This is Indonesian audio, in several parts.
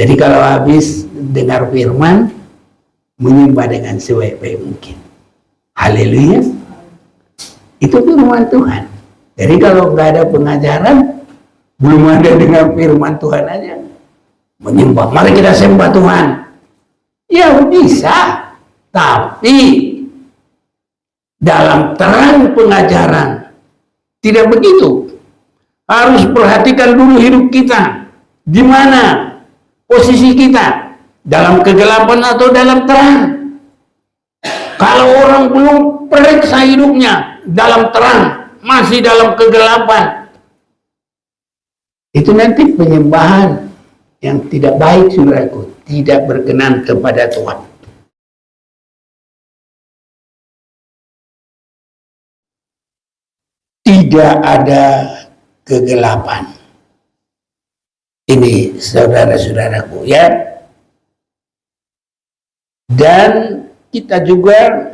Jadi kalau habis dengar firman, menyembah dengan sebaik-baik mungkin. Haleluya. Itu firman Tuhan. Jadi kalau nggak ada pengajaran, belum ada dengar firman Tuhan aja, menyembah, mari kita sembah Tuhan. Ya bisa, tapi dalam terang pengajaran tidak begitu. Harus perhatikan dulu hidup kita, di mana posisi kita, dalam kegelapan atau dalam terang. Kalau orang belum periksa hidupnya dalam terang, masih dalam kegelapan, itu nanti penyembahan yang tidak baik, saudaraku, tidak berkenan kepada Tuhan. Tidak ada kegelapan. Ini saudara-saudaraku ya. Dan kita juga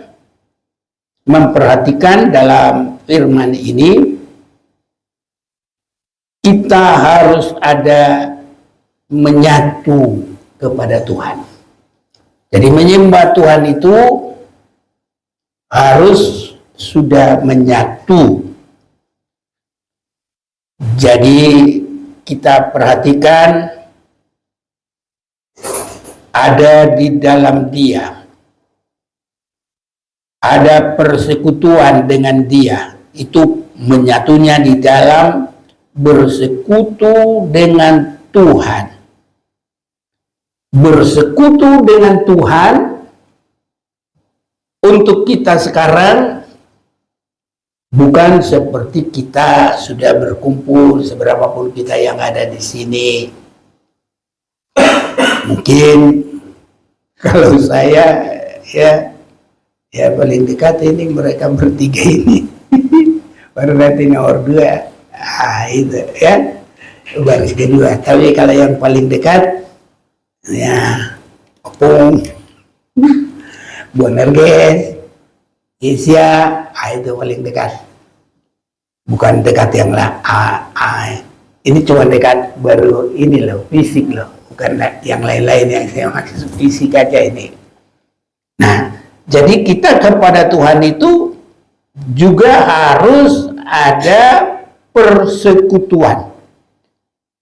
memperhatikan dalam firman ini, kita harus ada menyatu kepada Tuhan. Jadi menyembah Tuhan itu harus sudah menyatu. Jadi kita perhatikan, ada di dalam Dia, ada persekutuan dengan Dia, itu menyatunya di dalam bersekutu dengan Tuhan. Bersekutu dengan Tuhan untuk kita sekarang bukan seperti kita sudah berkumpul, seberapapun kita yang ada di sini. Mungkin kalau saya ya paling dekat ini mereka bertiga ini. Baru nanti nomor 2. Itu ya, baris kedua. Tapi kalau yang paling dekat ya Opung, Bonerges, Isya, itu paling dekat. Bukan dekat yang lah. Ini cuma dekat baru ini loh, fisik loh. Bukan yang lain-lain yang saya maksud, fisik aja ini. Nah, jadi kita kepada Tuhan itu juga harus ada persekutuan.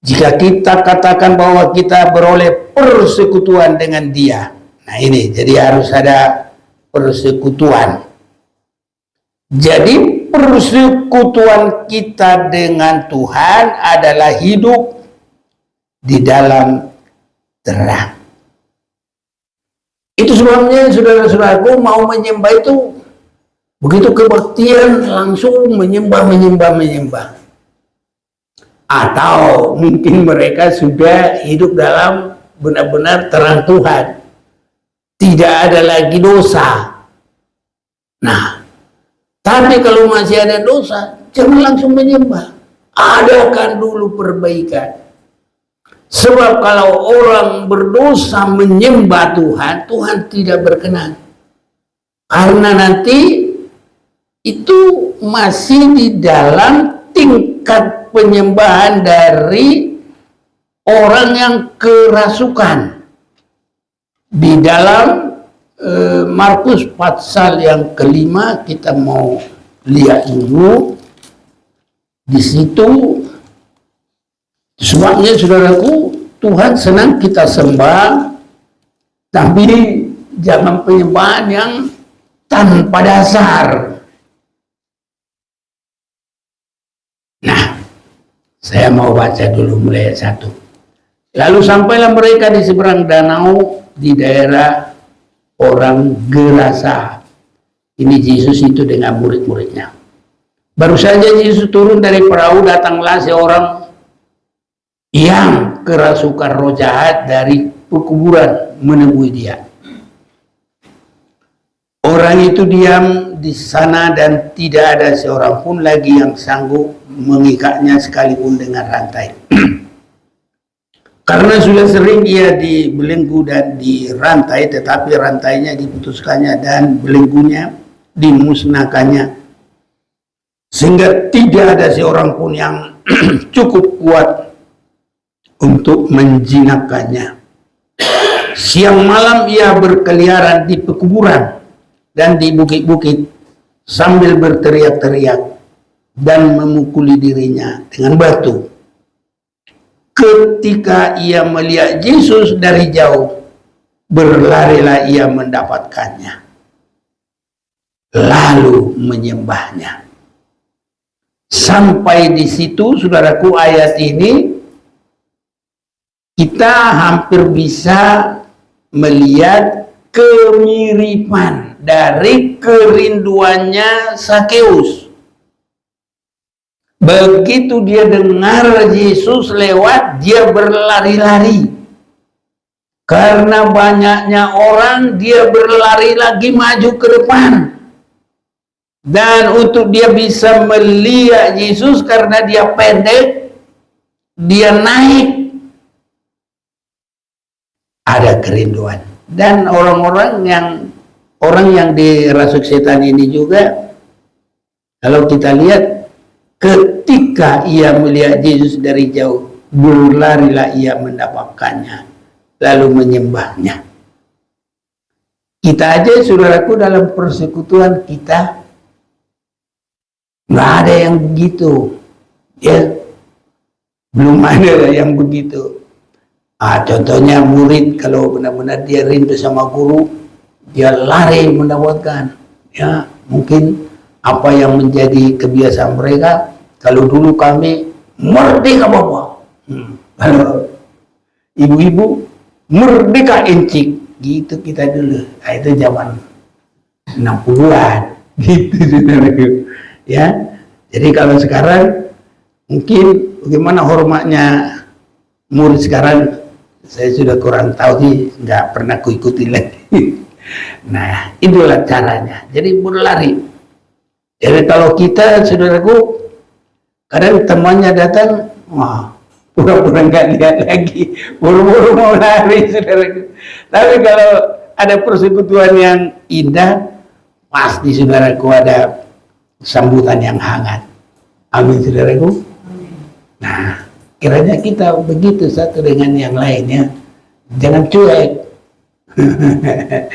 Jika kita katakan bahwa kita beroleh persekutuan dengan Dia, nah ini, jadi harus ada persekutuan. Jadi persekutuan kita dengan Tuhan adalah hidup di dalam terang. Itu sebabnya saudara-saudaraku, mau menyembah itu begitu kebaktian langsung menyembah. Atau mungkin mereka sudah hidup dalam benar-benar terang Tuhan, tidak ada lagi dosa. Nah, tapi kalau masih ada dosa, jangan langsung menyembah. Adakan dulu perbaikan. Sebab kalau orang berdosa menyembah Tuhan, Tuhan tidak berkenan. Karena nanti itu masih di dalam tingkat penyembahan dari orang yang kerasukan. Di dalam Markus pasal yang kelima, kita mau lihat dulu di situ. Sebabnya saudaraku, Tuhan senang kita sembah, tapi jangan penyembahan yang tanpa dasar. Nah, saya mau baca dulu mulai 1. Lalu sampailah mereka di seberang danau di daerah orang Gerasa. Ini Yesus itu dengan murid-muridnya. Baru saja Yesus turun dari perahu, datanglah seorang yang kerasukan roh jahat dari pekuburan menemui Dia. Orang itu diam di sana dan tidak ada seorang pun lagi yang sanggup mengikatnya sekalipun dengan rantai. Karena sudah sering ia dibelenggu dan dirantai, tetapi rantainya diputuskannya dan belenggunya dimusnahkannya, sehingga tidak ada seorang pun yang cukup kuat untuk menjinakkannya. Siang malam ia berkeliaran di pekuburan dan di bukit-bukit sambil berteriak-teriak dan memukuli dirinya dengan batu. Ketika ia melihat Yesus dari jauh, berlarilah ia mendapatkannya, lalu menyembahnya. Sampai di situ, saudaraku, ayat ini kita hampir bisa melihat kemiripan dari kerinduannya Sakeus. Begitu dia dengar Yesus lewat, dia berlari-lari. Karena banyaknya orang, dia berlari lagi maju ke depan. Dan untuk dia bisa melihat Yesus, karena dia pendek, dia naik. Ada kerinduan. Dan orang yang dirasuk setan ini juga, kalau kita lihat, ketika ia melihat Yesus dari jauh, berlarilah ia mendapatkannya, lalu menyembahnya. Kita aja, saudaraku, dalam persekutuan kita, nggak ada yang begitu, ya, belum ada yang begitu. Contohnya murid, kalau benar-benar dia rindu sama guru, dia lari mendapatkan. Ya, mungkin apa yang menjadi kebiasaan mereka, kalau dulu kami merdeka Bapak, kalau ibu-ibu merdeka encik, gitu kita dulu. Nah, itu zaman 60-an, gitu saudaraku. Ya, jadi kalau sekarang mungkin bagaimana hormatnya murid sekarang, saya sudah kurang tahu sih, nggak pernah kuikuti lagi. Nah, itulah caranya. Jadi berlari. Jadi kalau kita, saudaraku, kadang temannya datang, wah, pura-pura nggak lihat lagi, buru-buru mau lari, saudaraku. Tapi kalau ada persekutuan yang indah, pasti, saudaraku, ada sambutan yang hangat. Amin, saudaraku. Nah, kiranya kita begitu satu dengan yang lainnya, jangan cuek.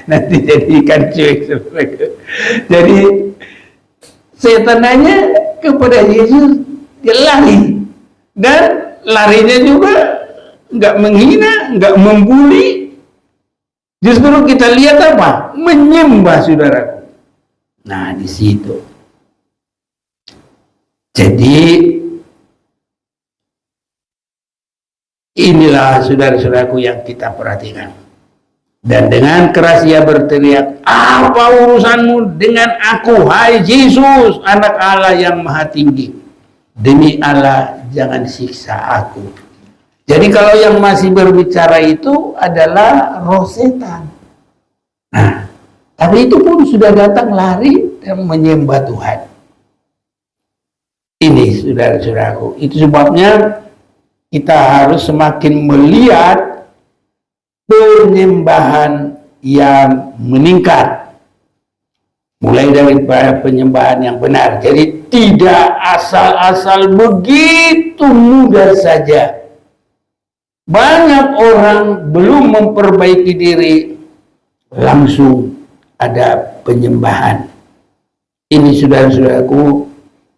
Nanti jadi ikan cuek, saudaraku. Jadi setan nanya kepada Yesus, dia lari, dan larinya juga nggak menghina, nggak membuli. Justru kita lihat apa? Menyembah, saudaraku. Nah, di situ. Jadi inilah, saudara-saudaraku, yang kita perhatikan. Dan dengan keras ia berteriak, apa urusanmu dengan aku, hai Yesus, anak Allah yang maha tinggi? Demi Allah, jangan siksa aku. Jadi kalau yang masih berbicara itu adalah roh setan. Nah, tapi itu pun sudah datang lari dan menyembah Tuhan. Ini, saudara-saudaraku, itu sebabnya kita harus semakin melihat penyembahan yang meningkat, mulai dari penyembahan yang benar. Jadi tidak asal-asal begitu mudah saja. Banyak orang belum memperbaiki diri, langsung ada penyembahan. Ini, saudara-saudaraku,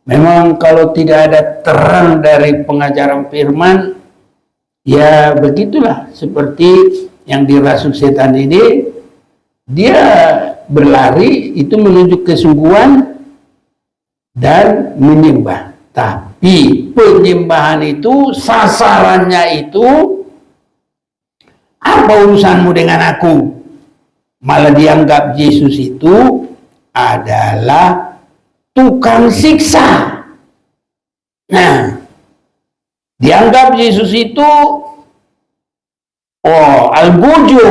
memang kalau tidak ada terang dari pengajaran firman, ya begitulah, seperti yang dirasuk setan ini, dia berlari itu menuju kesungguhan dan menyembah. Tapi penyembahan itu, sasarannya itu, apa urusanmu dengan aku? Malah dianggap Yesus itu adalah tukang siksa. Nah, dianggap Yesus itu algojo,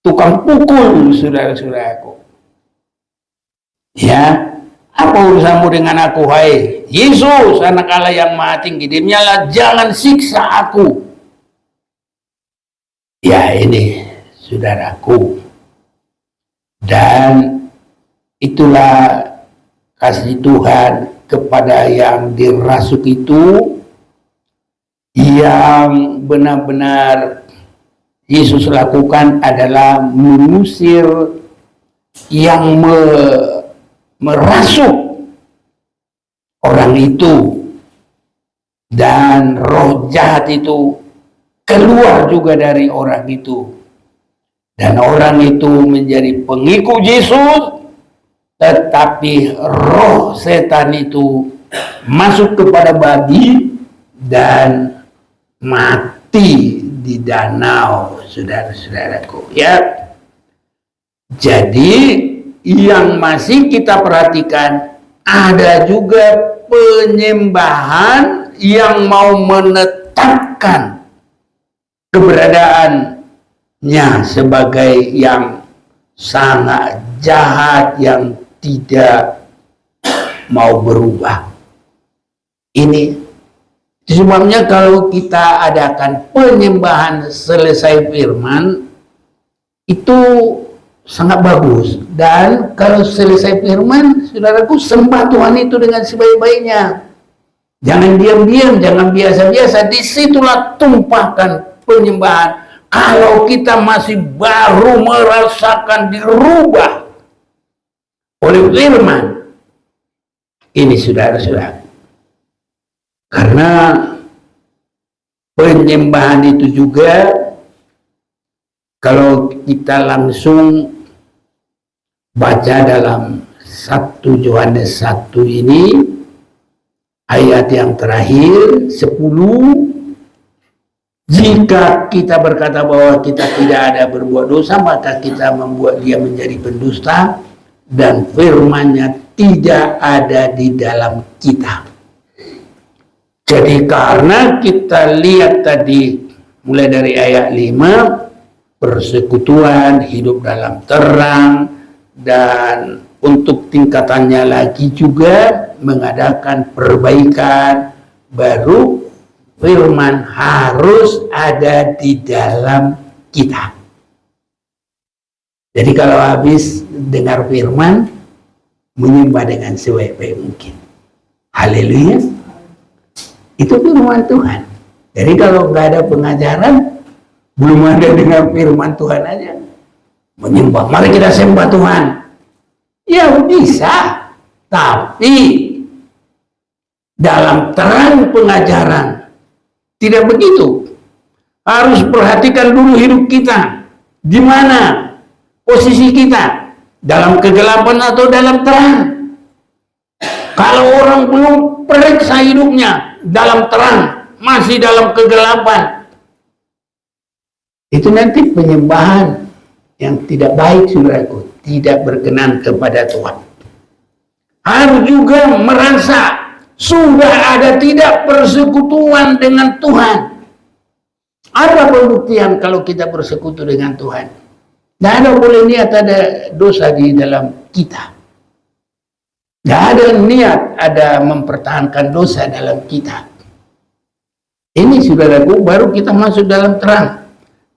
tukang pukul, saudara-saudaraku. Ya, apa urusanmu dengan aku, hai Yesus, anak Allah yang maha tinggi? Demialah, jangan siksa aku. Ya, ini, saudaraku. Dan itulah kasih Tuhan kepada yang dirasuk itu, yang benar-benar Yesus lakukan adalah mengusir yang merasuk orang itu, dan roh jahat itu keluar juga dari orang itu, dan orang itu menjadi pengikut Yesus. Tetapi roh setan itu masuk kepada babi dan mati di danau, saudara-saudaraku, ya. Jadi yang masih kita perhatikan, ada juga penyembahan yang mau menetapkan keberadaannya sebagai yang sangat jahat, yang tidak mau berubah. Ini sebabnya kalau kita adakan penyembahan selesai firman itu sangat bagus. Dan kalau selesai firman, saudaraku, sembah Tuhan itu dengan sebaik-baiknya. Jangan diam-diam, jangan biasa-biasa. Disitulah tumpahkan penyembahan. Kalau kita masih baru merasakan dirubah oleh firman ini, saudara-saudara, karena penyembahan itu juga kalau kita langsung baca dalam 1 Yohanes 1 ini, ayat yang terakhir 10, jika kita berkata bahwa kita tidak ada berbuat dosa, maka kita membuat dia menjadi pendusta, dan firman-Nya tidak ada di dalam kita. Jadi karena kita lihat tadi mulai dari ayat 5, persekutuan, hidup dalam terang, dan untuk tingkatannya lagi juga mengadakan perbaikan, baru firman harus ada di dalam kita. Jadi kalau habis dengar firman, menyembah dengan sebaik-baik mungkin. Haleluya. Itu firman Tuhan. Jadi kalau nggak ada pengajaran, belum ada dengar firman Tuhan aja, menyembah, mari kita sembah Tuhan, ya bisa, tapi dalam terang pengajaran tidak begitu. Harus perhatikan dulu hidup kita, di mana posisi kita, dalam kegelapan atau dalam terang. Kalau orang belum periksa hidupnya dalam terang, masih dalam kegelapan, itu nanti penyembahan yang tidak baik, saudaraku, tidak berkenan kepada Tuhan. Harus juga merasa sudah ada tidak persekutuan dengan Tuhan. Ada pembuktian kalau kita bersekutu dengan Tuhan. Tidak ada boleh niat ada dosa di dalam kita. Tidak ada niat ada mempertahankan dosa dalam kita. Ini, saudaraku, baru kita masuk dalam terang.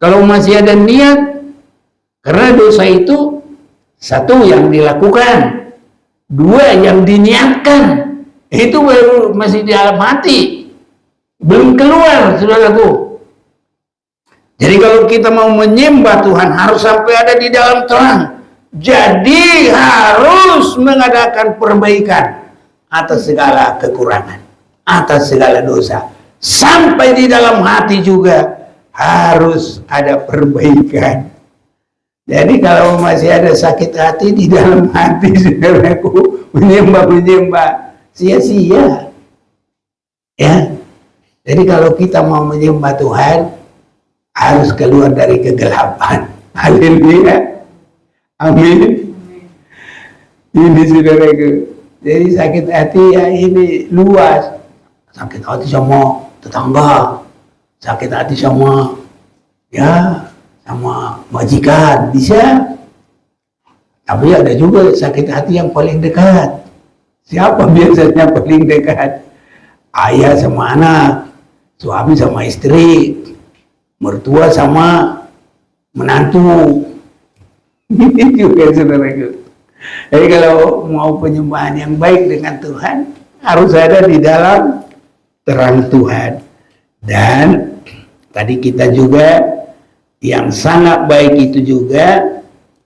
Kalau masih ada niat, karena dosa itu satu yang dilakukan, dua yang diniatkan, itu baru masih di dalam hati, belum keluar, saudaraku. Jadi kalau kita mau menyembah Tuhan harus sampai ada di dalam terang. Jadi harus mengadakan perbaikan atas segala kekurangan, atas segala dosa. Sampai di dalam hati juga harus ada perbaikan. Jadi kalau masih ada sakit hati di dalam hati, saudaraku, menyembah sia-sia. Ya. Jadi kalau kita mau menyembah Tuhan, harus keluar dari kegelapan. Haleluya. Amin. Ini, saudaraku. Jadi sakit hati ya ini luas. Sakit hati sama tetangga, sakit hati sama sama majikan, bisa. Tapi ada juga sakit hati yang paling dekat. Siapa biasanya paling dekat? Ayah sama anak, suami sama istri, mertua sama menantu. Ini juga, saudaraku. Jadi kalau mau penyembahan yang baik dengan Tuhan, harus ada di dalam terang Tuhan. Dan tadi kita juga Yang sangat baik itu juga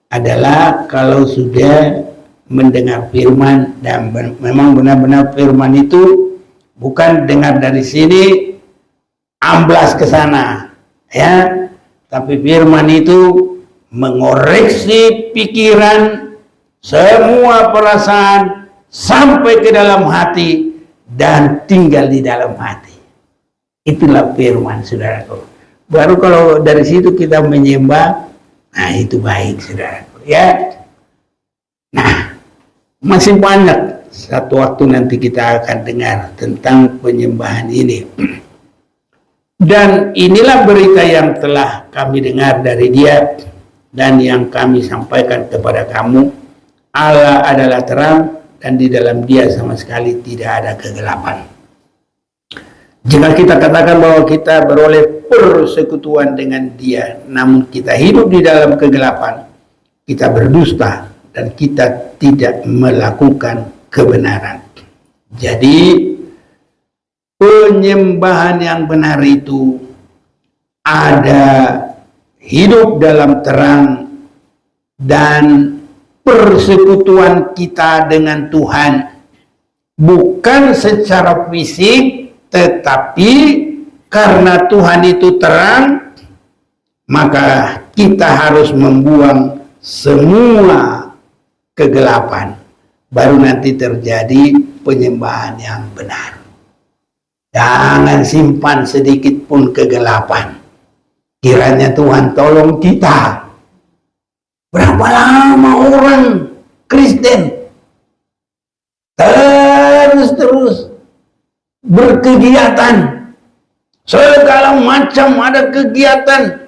adalah kalau sudah mendengar firman, dan memang benar-benar firman itu bukan dengar dari sini amblas ke sana, ya, tapi firman itu mengoreksi pikiran, semua perasaan sampai ke dalam hati dan tinggal di dalam hati. Itulah firman, saudaraku. Baru kalau dari situ kita menyembah, nah itu baik, saudaraku, ya. Nah, masih banyak, satu waktu nanti kita akan dengar tentang penyembahan ini. Dan inilah berita yang telah kami dengar dari Dia dan yang kami sampaikan kepada kamu. Allah adalah terang dan di dalam Dia sama sekali tidak ada kegelapan. Jika kita katakan bahwa kita beroleh persekutuan dengan Dia, namun kita hidup di dalam kegelapan, kita berdusta dan kita tidak melakukan kebenaran. Jadi penyembahan yang benar itu ada hidup dalam terang dan persekutuan kita dengan Tuhan bukan secara fisik, tetapi karena Tuhan itu terang, maka kita harus membuang semua kegelapan. Baru nanti terjadi penyembahan yang benar. Jangan simpan sedikit pun kegelapan. Kiranya Tuhan tolong kita. Berapa lama orang Kristen terus berkegiatan, segala macam ada kegiatan,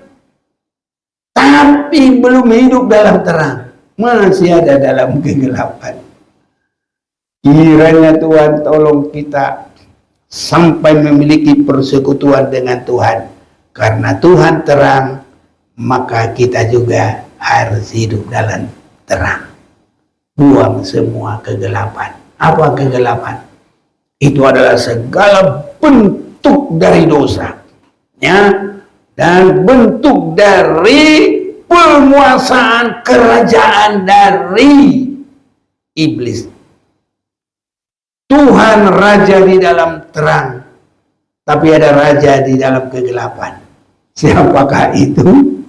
tapi belum hidup dalam terang, masih ada dalam kegelapan. Kiranya Tuhan tolong kita sampai memiliki persekutuan dengan Tuhan. Karena Tuhan terang, maka kita juga harus hidup dalam terang. Buang semua kegelapan. Apa kegelapan? Itu adalah segala bentuk dari dosa, ya, dan bentuk dari penguasaan kerajaan dari iblis. Tuhan raja di dalam terang, tapi ada raja di dalam kegelapan. Siapakah itu?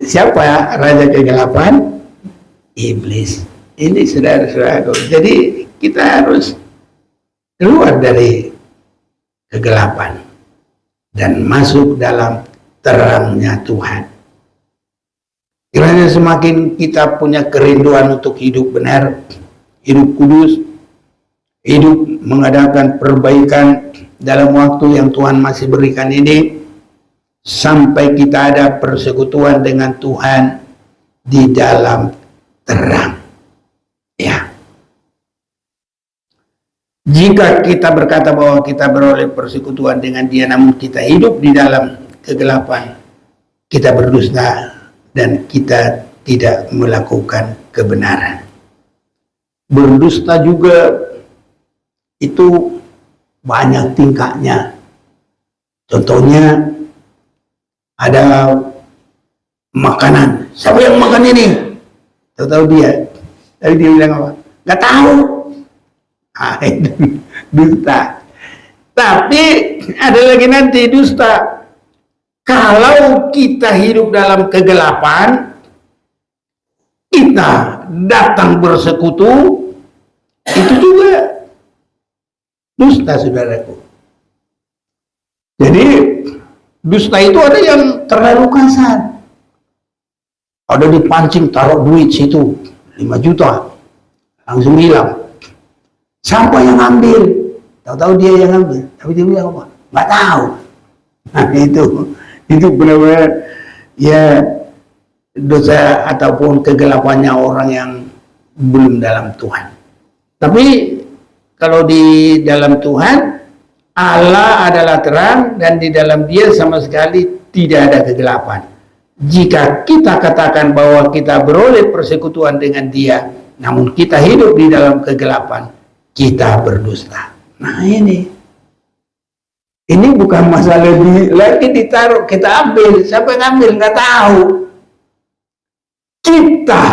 Siapa raja kegelapan? Iblis. Ini saudara-saudara. Jadi kita harus keluar dari kegelapan dan masuk dalam terangnya Tuhan. Kiranya semakin kita punya kerinduan untuk hidup benar, hidup kudus, hidup mengadakan perbaikan dalam waktu yang Tuhan masih berikan ini, sampai kita ada persekutuan dengan Tuhan di dalam terang. Ya. Jika kita berkata bahwa kita beroleh persekutuan dengan Dia, namun kita hidup di dalam kegelapan, kita berdusta dan kita tidak melakukan kebenaran. Berdusta juga itu banyak tingkahnya. Contohnya ada makanan. Siapa yang makan ini? Tahu dia. Tapi dia bilang apa? Gak tahu. Ah, itu dusta. Tapi ada lagi nanti dusta. Kalau kita hidup dalam kegelapan, kita datang bersekutu, itu juga dusta, saudaraku. Jadi dusta itu ada yang terlalu kasar. Ada dipancing taruh duit situ 5 juta, langsung hilang. Siapa yang ambil? Tahu-tahu dia yang ambil, tapi dia bilang apa? Nggak tahu. Nah itu benar-benar ya dosa ataupun kegelapannya orang yang belum dalam Tuhan. Tapi kalau di dalam Tuhan, Allah adalah terang dan di dalam Dia sama sekali tidak ada kegelapan. Jika kita katakan bahwa kita beroleh persekutuan dengan Dia, namun kita hidup di dalam kegelapan, kita berdusta. Nah ini Ini bukan masalah lagi ditaruh, kita ambil. Siapa yang ambil? Nggak tahu. Kita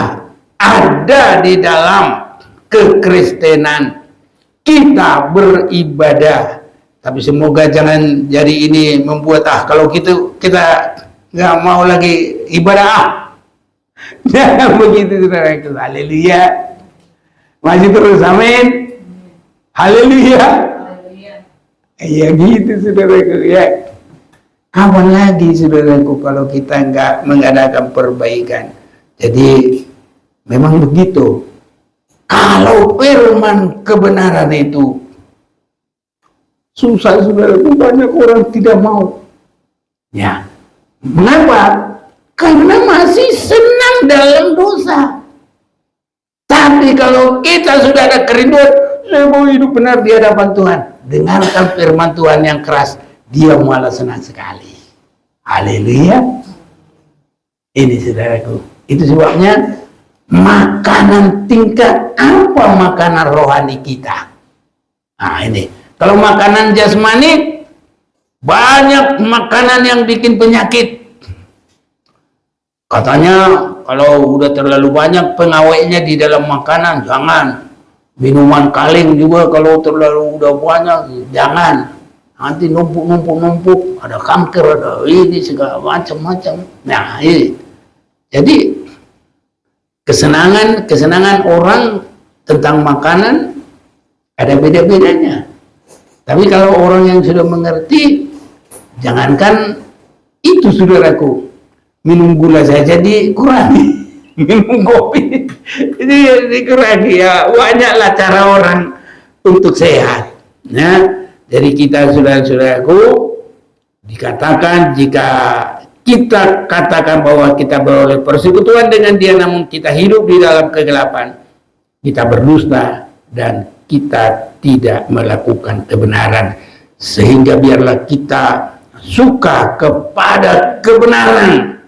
ada di dalam kekristenan. Kita beribadah. Tapi semoga jangan jadi ini membuat kalau kita nggak mau lagi ibadah. Jangan begitu, saudaraku. Haleluya. Maju terus, amin. Haleluya. Ya gitu, saudaraku, ya. Kapan lagi, saudaraku, kalau kita nggak mengadakan perbaikan? Jadi memang begitu. Kalau firman kebenaran itu susah, saudaraku, banyak orang tidak mau. Ya, mengapa? Karena masih senang dalam dosa. Tapi kalau kita sudah ada kerinduan, saya mau hidup benar di hadapan Tuhan, dengarkan firman Tuhan yang keras, dia malah senang sekali. Haleluya. Ini, saudaraku, itu sebabnya makanan tingkat apa makanan rohani kita. Nah ini, kalau makanan jasmani, banyak makanan yang bikin penyakit. Katanya kalau udah terlalu banyak pengawetnya di dalam makanan, jangan. Minuman kaleng juga kalau terlalu udah banyak, jangan. Nanti numpuk, ada kanker, ada ini segala macam-macam. Nah ini, jadi kesenangan orang tentang makanan ada beda-bedanya. Tapi kalau orang yang sudah mengerti, jangankan itu, saudaraku, minum gula saja dikurangi, minum kopi itu dikurangi, ya banyaklah cara orang untuk sehat. Nah, jadi kita, saudara-saudaraku, dikatakan jika kita katakan bahwa kita beroleh persekutuan dengan Dia, namun kita hidup di dalam kegelapan, kita berdusta dan kita tidak melakukan kebenaran. Sehingga biarlah kita suka kepada kebenaran,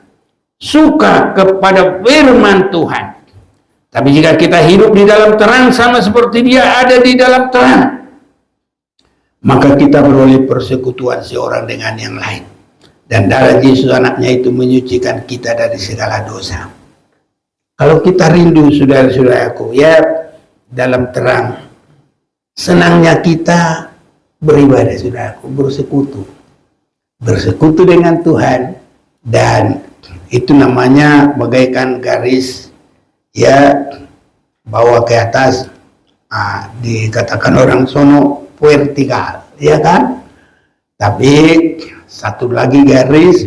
suka kepada firman Tuhan. Tapi jika kita hidup di dalam terang sama seperti Dia ada di dalam terang, maka kita beroleh persekutuan seorang dengan yang lain. Dan darah Yesus anaknya itu menyucikan kita dari segala dosa. Kalau kita rindu, saudara-saudaraku, ya dalam terang, senangnya kita beribadah, saudaraku, bersekutu dengan Tuhan. Dan itu namanya bagaikan garis, ya, bawa ke atas, dikatakan orang sono vertikal, ya kan? Tapi satu lagi garis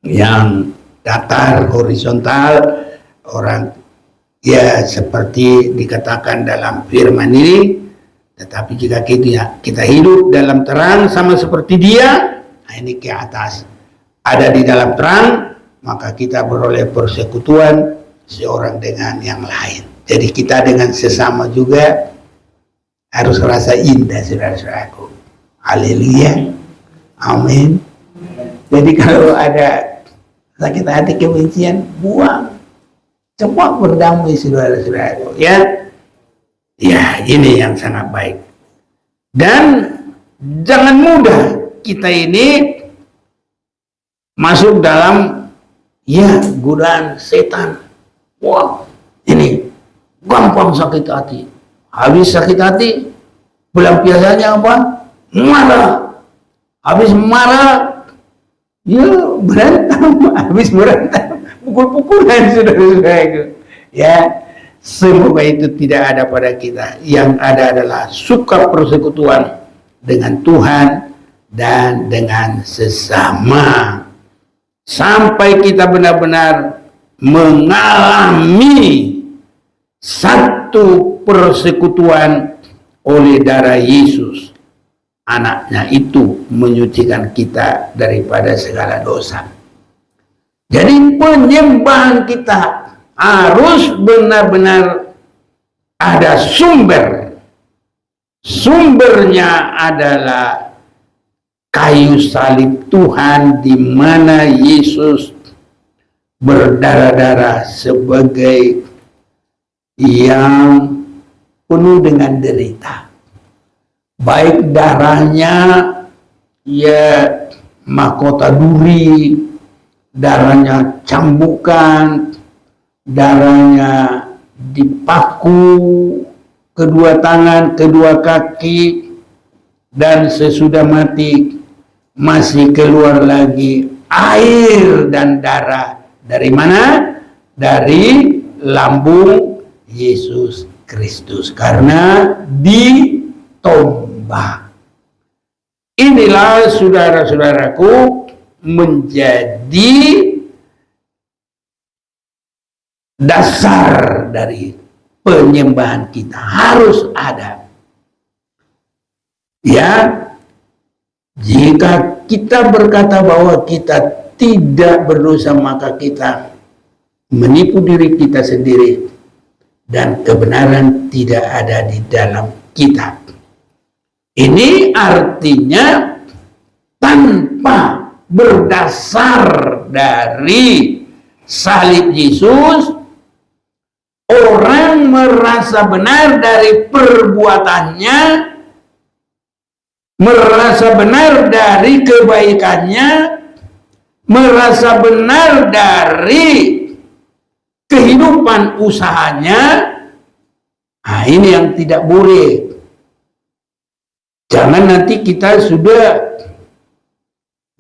yang datar, horizontal, orang, ya, seperti dikatakan dalam firman ini. Tetapi jika kita hidup dalam terang sama seperti Dia, nah ini ke atas, ada di dalam terang, maka kita beroleh persekutuan seorang dengan yang lain. Jadi kita dengan sesama juga harus rasa indah, saudara-saudaraku. Haleluya. Amin. Jadi kalau ada sakit hati, kebencian, buang. Coba berdamai, saudara-saudaraku, ya. Ya, ini yang sangat baik. Dan jangan mudah kita ini masuk dalam, ya, godaan setan. Wah, ini gampang sakit hati. Habis sakit hati, pelampiasannya apa? Marah. Habis marah, ya berantem. Habis berantem, pukul-pukulan, saudara-saudaraku. Ya, semoga itu tidak ada pada kita. Yang ada adalah suka persekutuan dengan Tuhan dan dengan sesama. Sampai kita benar-benar mengalami satu persekutuan oleh darah Yesus anaknya itu menyucikan kita daripada segala dosa. Jadi penyembahan kita harus benar-benar ada sumber. Sumbernya adalah kayu salib Tuhan, di mana Yesus berdarah-darah sebagai yang penuh dengan derita. Baik darahnya ya mahkota duri, darahnya cambukan, darahnya dipaku kedua tangan, kedua kaki, dan sesudah mati masih keluar lagi air dan darah. Dari mana? Dari lambung Yesus Kristus, karena ditombak. Inilah saudara-saudaraku menjadi dasar dari penyembahan kita, harus ada. Ya, jika kita berkata bahwa kita tidak berdosa, maka kita menipu diri kita sendiri dan kebenaran tidak ada di dalam kita. Ini artinya tanpa berdasar dari salib Yesus, orang merasa benar dari perbuatannya, merasa benar dari kebaikannya, merasa benar dari kehidupan usahanya. Nah, ini yang tidak boleh. Jangan nanti kita sudah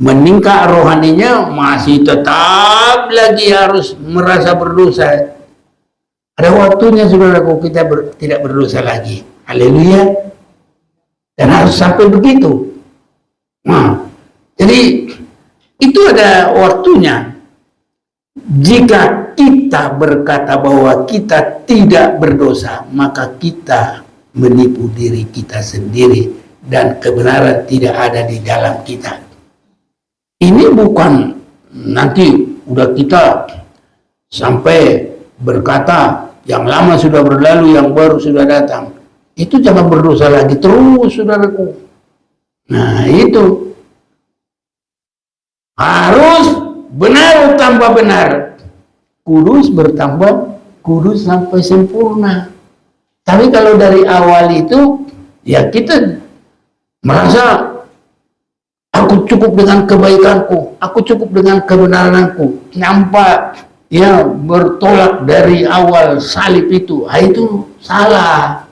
meningkat rohaninya masih tetap lagi harus merasa berdosa. Ada waktunya saudaraku kita tidak berdosa lagi. Haleluya. Dan harus sampai begitu. Nah, jadi itu ada waktunya. Jika kita berkata bahwa kita tidak berdosa, maka kita menipu diri kita sendiri dan kebenaran tidak ada di dalam kita. Ini bukan nanti udah kita sampai berkata yang lama sudah berlalu, yang baru sudah datang. Itu jangan berdosa lagi terus, saudaraku. Nah, itu harus benar tambah benar, kudus bertambah kudus sampai sempurna. Tapi kalau dari awal itu ya kita merasa aku cukup dengan kebaikanku, aku cukup dengan kebenaranku, nampak ya bertolak dari awal salib itu. Itu salah.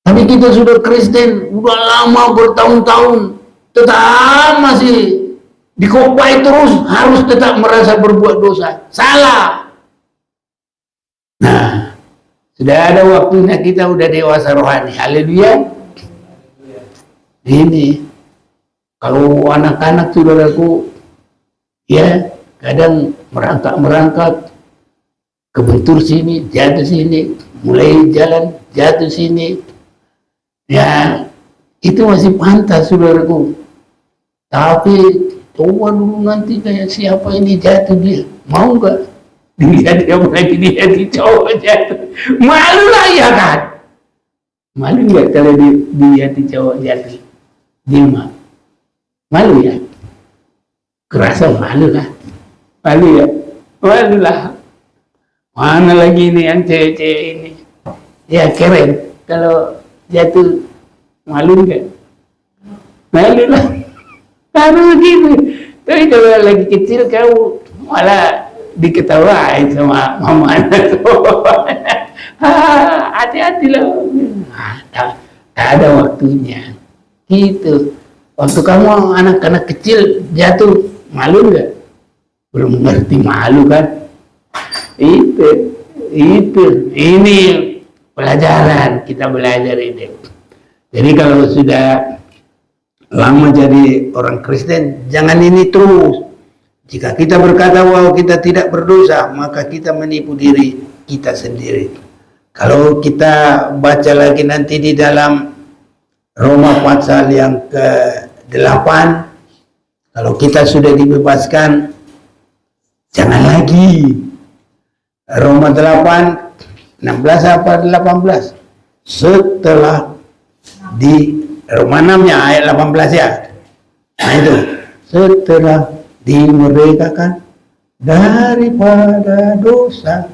Tapi kita sudah Kristen, udah lama bertahun-tahun, tetap masih dikopai terus, harus tetap merasa berbuat dosa. Salah. Nah, sudah ada waktunya kita udah dewasa rohani. Haleluya. Ini kalau anak-anak saudaraku ya kadang merangkak kebentur sini, jatuh sini, mulai jalan jatuh sini. Ya, itu masih pantas saudaraku. Tapi coba dulu nanti kayak siapa ini jatuh dia, mau nggak dilihat dia lagi dia cowok jatuh? Malu lah ya kan? Malu nggak kalau dilihat cowok jatuh? Dia malu ya? Kerasa malu lah, malu ya, malu lah. Mana lagi ini yang cewek-cewek ini? Ya keren kalau jatuh, malu nggak? Malu lah. Harus begitu. Tapi kalau lagi kecil kau malah diketawain sama mama anak. Hati-hati loh. Tak ada waktunya. Gitu. Waktu kamu anak-anak kecil jatuh, malu nggak? Belum ngerti malu kan? Itu. Ini pelajaran, kita belajar ini. Jadi kalau sudah lama jadi orang Kristen, jangan ini terus. Jika kita berkata bahwa kita tidak berdosa, maka kita menipu diri kita sendiri. Kalau kita baca lagi nanti di dalam Roma pasal yang ke-8, kalau kita sudah dibebaskan, jangan lagi. Roma 8, 16 apa 18? Setelah di Roma 6-nya ayat 18 ya. Nah itu, setelah dimerdekakan daripada dosa,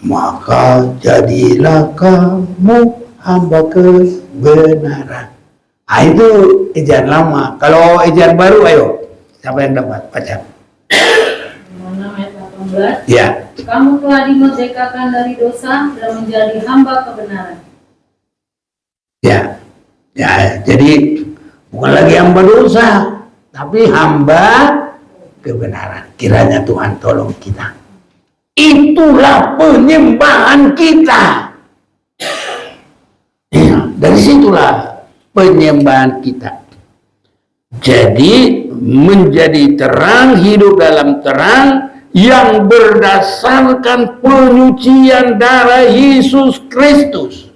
maka jadilah kamu hamba kebenaran. Itu ejaan lama. Kalau ejaan baru, ayo. Siapa yang dapat? Baca. 6 ayat 18. Ya. Kamu telah dimerdekakan dari dosa dan menjadi hamba kebenaran. Ya. Ya, jadi bukan lagi hamba dosa, tapi hamba kebenaran. Kiranya Tuhan tolong kita. Itulah penyembahan kita. Ya, dari situlah penyembahan kita. Jadi menjadi terang, hidup dalam terang yang berdasarkan penyucian darah Yesus Kristus.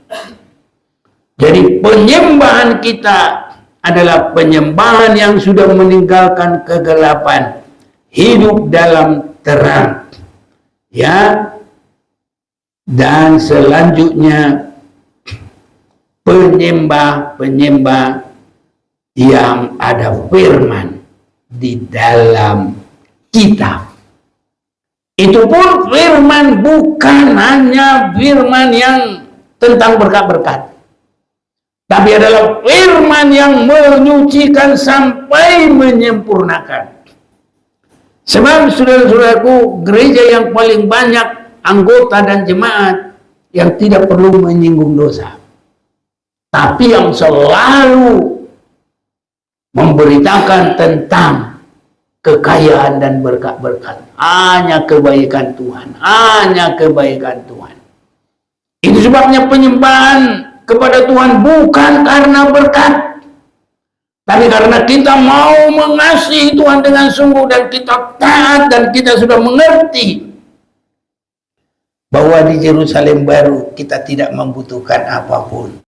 Jadi penyembahan kita adalah penyembahan yang sudah meninggalkan kegelapan, hidup dalam terang. Ya. Dan selanjutnya penyembah-penyembah yang ada firman di dalam kitab. Itu pun firman bukan hanya firman yang tentang berkat-berkat, tapi adalah firman yang menyucikan sampai menyempurnakan. Sebab saudara-saudaraku, gereja yang paling banyak anggota dan jemaat yang tidak perlu menyinggung dosa, tapi yang selalu memberitakan tentang kekayaan dan berkat-berkat. Hanya kebaikan Tuhan, hanya kebaikan Tuhan. Itu sebabnya penyembahan kepada Tuhan bukan karena berkat, tapi karena kita mau mengasihi Tuhan dengan sungguh dan kita taat dan kita sudah mengerti bahwa di Yerusalem baru kita tidak membutuhkan apapun.